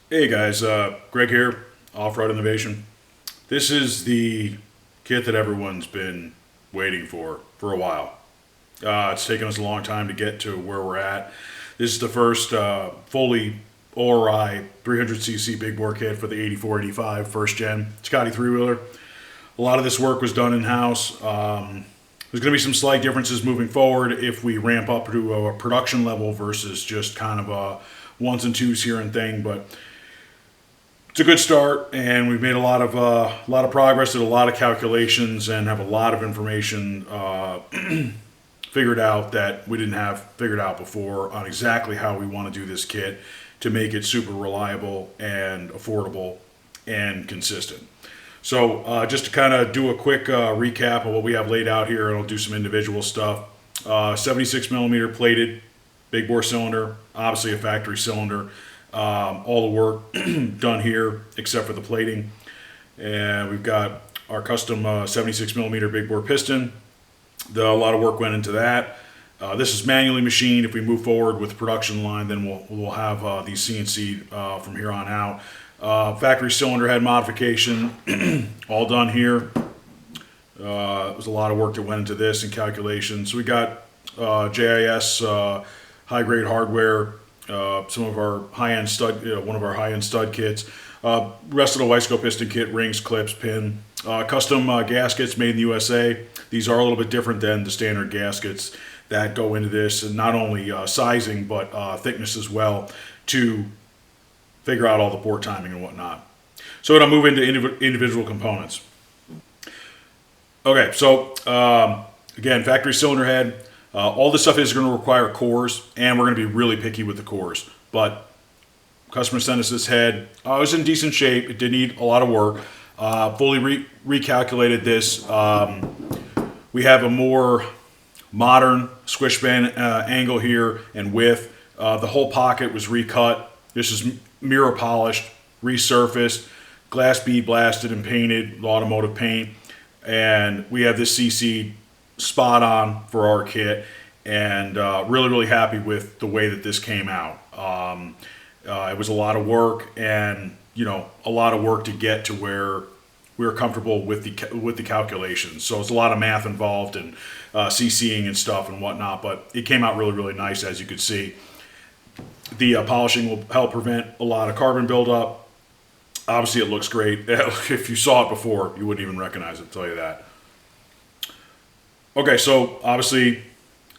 Hey guys, Greg here, Off-Road Innovation. This is the kit that everyone's been waiting for a while. It's taken us a long time to get to where we're at. This is the first fully ORI 300cc big bore kit for the 8485 first gen Tecate three-wheeler. A lot of this work was done in-house. There's going to be some slight differences moving forward if we ramp up to a production level versus just kind of a ones and twos here and thing, but it's a good start, and we've made a lot of progress, did a lot of calculations, and have a lot of information figured out that we didn't have figured out before on exactly how we want to do this kit to make it super reliable and affordable and consistent. So just to kind of do a quick recap of what we have laid out here, and I'll do some individual stuff. 76 millimeter plated big bore cylinder, obviously a factory cylinder. All the work done here except for the plating, and we've got our custom 76 millimeter big bore piston. A lot of work went into that. This is manually machined. If we move forward with the production line, then we'll have these CNC from here on out. Factory cylinder head modification, all done here. There was a lot of work that went into this and calculations. We got JIS high grade hardware. Some of our high-end stud, one of our high-end stud kits. Rest of the Weisco piston kit, rings, clips, pin. Custom gaskets made in the USA. These are a little bit different than the standard gaskets that go into this, and not only sizing but thickness as well, to figure out all the port timing and whatnot. So we're going to move into individual components. Okay, so again, factory cylinder head. All this stuff is going to require cores, and we're going to be really picky with the cores. But customer sent us this head. It was in decent shape. It did need a lot of work. Fully recalculated this. We have a more modern squish band angle here and width. The whole pocket was recut. This is mirror polished, resurfaced, glass bead blasted and painted, automotive paint. And we have this CC spot on for our kit, and really happy with the way that this came out. It was a lot of work, and a lot of work to get to where we were comfortable with the calculations. So it's a lot of math involved and CCing and stuff and whatnot, but it came out really nice, as you could see. The polishing will help prevent a lot of carbon buildup. Obviously it looks great. If you saw it before, you wouldn't even recognize it, I'll tell you that. Okay, so obviously,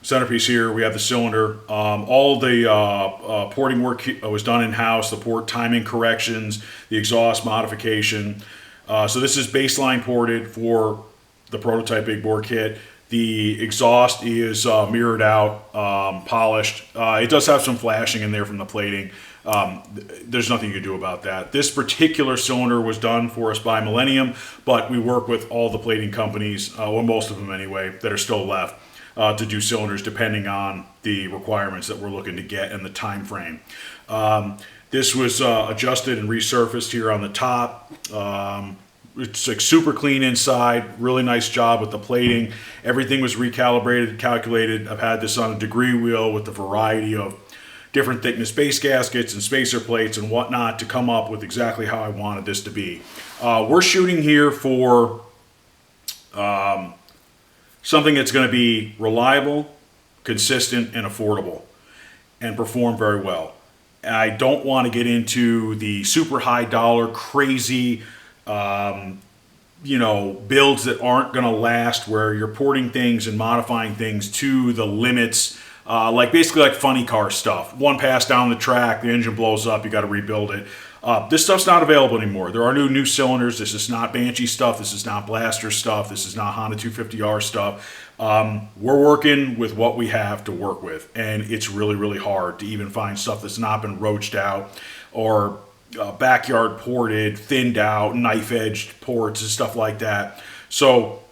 centerpiece here, we have the cylinder. All the porting work was done in-house, the port timing corrections, the exhaust modification. So this is baseline ported for the prototype big bore kit. The exhaust is mirrored out, polished. It does have some flashing in there from the plating. There's nothing you can do about that. This particular cylinder was done for us by Millennium, but we work with all the plating companies, or most of them anyway, that are still left to do cylinders depending on the requirements that we're looking to get and the time frame. This was adjusted and resurfaced here on the top. It's like super clean inside, really nice job with the plating. Everything was recalibrated, calculated. I've had this on a degree wheel with a variety of different thickness base gaskets and spacer plates and whatnot to come up with exactly how I wanted this to be. We're shooting here for something that's going to be reliable, consistent, and affordable, and perform very well. I don't want to get into the super high dollar, crazy, builds that aren't going to last, where you're porting things and modifying things to the limits. Basically like funny car stuff. One pass down the track, the engine blows up, you got to rebuild it. This stuff's not available anymore. There are new cylinders. This is not Banshee stuff. This is not Blaster stuff. This is not Honda 250R stuff. We're working with what we have to work with, and it's really hard to even find stuff that's not been roached out or backyard ported, thinned out, knife-edged ports and stuff like that. So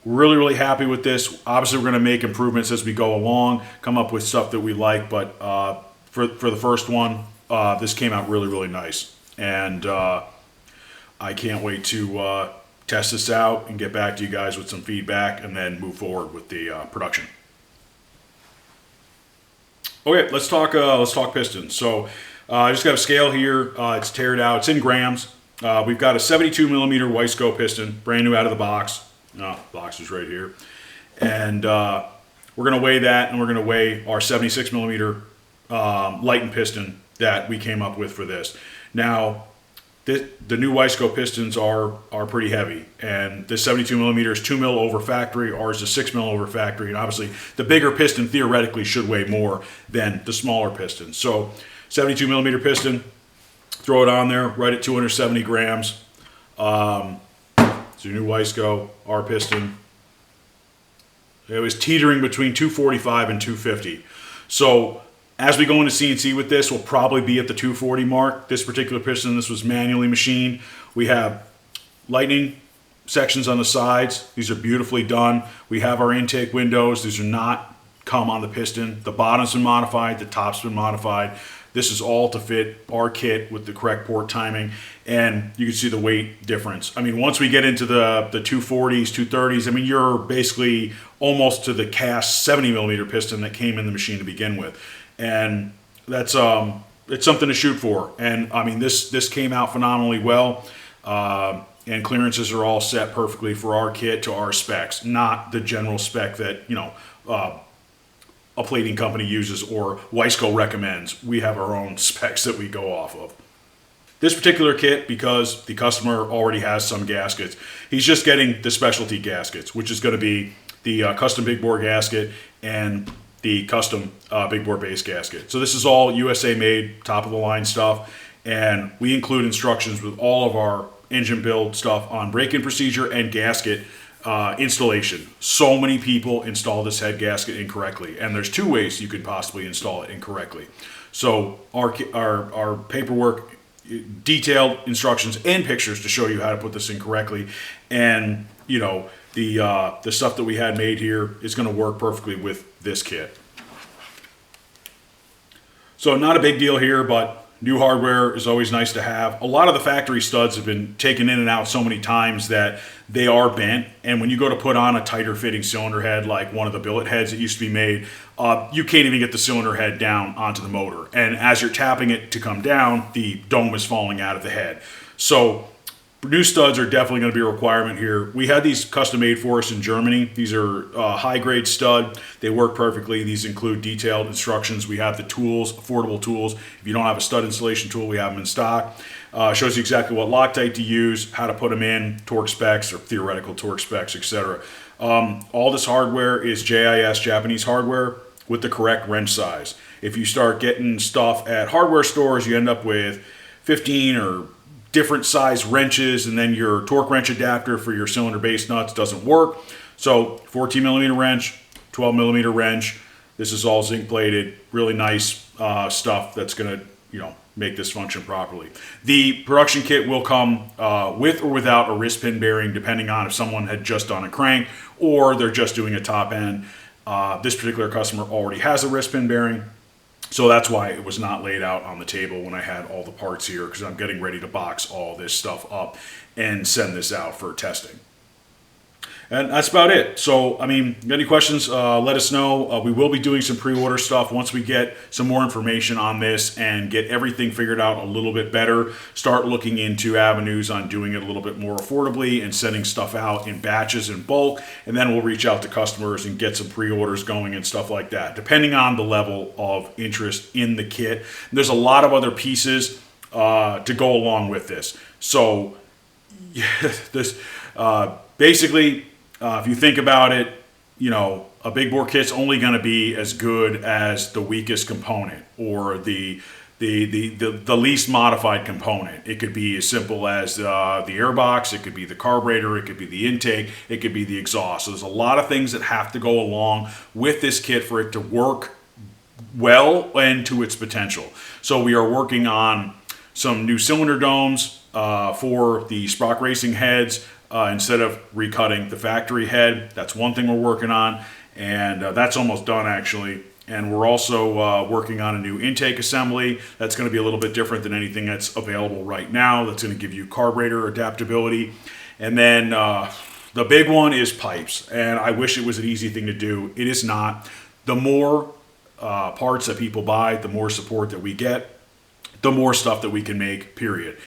really happy with this. Obviously, we're going to make improvements as we go along, come up with stuff that we like, but for the first one, this came out really nice. And I can't wait to test this out and get back to you guys with some feedback and then move forward with the production. Okay, let's talk pistons. So I just got a scale here. It's teared out. It's in grams. We've got a 72 millimeter Weisco piston, brand new out of the box. Box is right here. And we're going to weigh that, and we're going to weigh our 76 millimeter Lighten piston that we came up with for this. Now, the new Weisco pistons are pretty heavy, and this 72 millimeter is 2 mil over factory. Ours is 6 mil over factory, and obviously the bigger piston theoretically should weigh more than the smaller piston. So 72 millimeter piston, throw it on there right at 270 grams. It's your new Weisco, our piston. It was teetering between 245 and 250. So as we go into CNC with this, we'll probably be at the 240 mark. This particular piston, this was manually machined. We have lightning sections on the sides. These are beautifully done. We have our intake windows. These are not come on the piston. The bottom's been modified. The top's been modified. This is all to fit our kit with the correct port timing, and you can see the weight difference. I mean, once we get into the 240s, 230s, I mean, you're basically almost to the cast 70 millimeter piston that came in the machine to begin with. And that's it's something to shoot for. And I mean, this came out phenomenally well, and clearances are all set perfectly for our kit to our specs, not the general spec that a plating company uses or Weisco recommends. We have our own specs that we go off of. This particular kit, because the customer already has some gaskets, he's just getting the specialty gaskets, which is going to be the custom big bore gasket and the custom big bore base gasket. So this is all USA made, top of the line stuff, and we include instructions with all of our engine build stuff on break-in procedure and gasket installation. So many people install this head gasket incorrectly, and there's two ways you could possibly install it incorrectly. So our paperwork, detailed instructions and pictures to show you how to put this in correctly, and the stuff that we had made here is going to work perfectly with this kit. So not a big deal here, but new hardware is always nice to have. A lot of the factory studs have been taken in and out so many times that they are bent, and when you go to put on a tighter fitting cylinder head like one of the billet heads that used to be made, you can't even get the cylinder head down onto the motor, and as you're tapping it to come down, the dome is falling out of the head. So new studs are definitely going to be a requirement here. We had these custom made for us in Germany. These are high grade stud. They work perfectly. These include detailed instructions. We have the tools, affordable tools. If you don't have a stud installation tool, we have them in stock. Shows you exactly what Loctite to use, how to put them in, torque specs or theoretical torque specs, etc. All this hardware is JIS, Japanese hardware, with the correct wrench size. If you start getting stuff at hardware stores, you end up with 15 or different size wrenches, and then your torque wrench adapter for your cylinder base nuts doesn't work. So 14 millimeter wrench, 12 millimeter wrench. This is all zinc plated, really nice stuff that's going to make this function properly. The production kit will come with or without a wrist pin bearing, depending on if someone had just done a crank or they're just doing a top end. This particular customer already has a wrist pin bearing, so that's why it was not laid out on the table when I had all the parts here, because I'm getting ready to box all this stuff up and send this out for testing. And that's about it. So, I mean, got any questions, let us know. We will be doing some pre-order stuff once we get some more information on this and get everything figured out a little bit better. Start looking into avenues on doing it a little bit more affordably and sending stuff out in batches in bulk. And then we'll reach out to customers and get some pre-orders going and stuff like that, depending on the level of interest in the kit. And there's a lot of other pieces to go along with this. So, this basically, if you think about it, a big bore kit's only going to be as good as the weakest component or the least modified component. It could be as simple as the airbox, it could be the carburetor, it could be the intake, it could be the exhaust. So there's a lot of things that have to go along with this kit for it to work well and to its potential. So we are working on some new cylinder domes for the Sprock Racing heads. Instead of recutting the factory head. That's one thing we're working on, and that's almost done actually. And we're also working on a new intake assembly that's going to be a little bit different than anything that's available right now. That's going to give you carburetor adaptability. And then the big one is pipes, and I wish it was an easy thing to do. It is not. The more parts that people buy, the more support that we get. the more stuff that we can make, period.